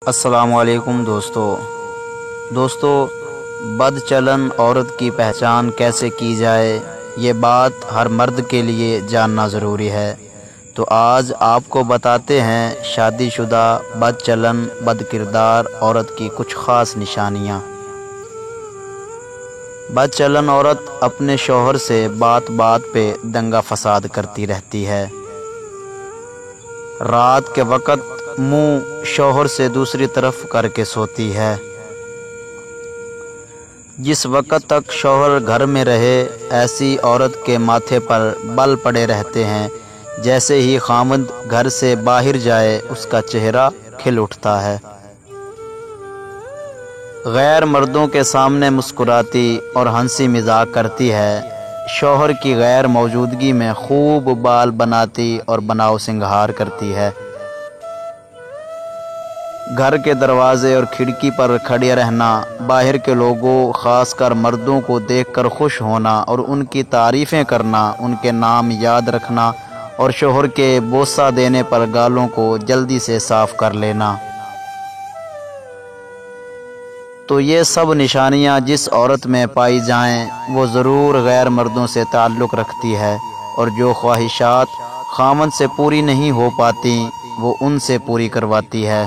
السلام علیکم دوستو بد چلن عورت کی پہچان کیسے کی جائے، یہ بات ہر مرد کے لیے جاننا ضروری ہے۔ تو آج آپ کو بتاتے ہیں شادی شدہ بد چلن بد کردار عورت کی کچھ خاص نشانیاں۔ بد چلن عورت اپنے شوہر سے بات بات پہ دنگا فساد کرتی رہتی ہے۔ رات کے وقت منہ شوہر سے دوسری طرف کر کے سوتی ہے۔ جس وقت تک شوہر گھر میں رہے ایسی عورت کے ماتھے پر بل پڑے رہتے ہیں، جیسے ہی خاوند گھر سے باہر جائے اس کا چہرہ کھل اٹھتا ہے۔ غیر مردوں کے سامنے مسکراتی اور ہنسی مذاق کرتی ہے، شوہر کی غیر موجودگی میں خوب بال بناتی اور بناؤ سنگھار کرتی ہے۔ گھر کے دروازے اور کھڑکی پر کھڑے رہنا، باہر کے لوگوں خاص کر مردوں کو دیکھ کر خوش ہونا اور ان کی تعریفیں کرنا، ان کے نام یاد رکھنا اور شوہر کے بوسہ دینے پر گالوں کو جلدی سے صاف کر لینا۔ تو یہ سب نشانیاں جس عورت میں پائی جائیں وہ ضرور غیر مردوں سے تعلق رکھتی ہے، اور جو خواہشات خاوند سے پوری نہیں ہو پاتی وہ ان سے پوری کرواتی ہے۔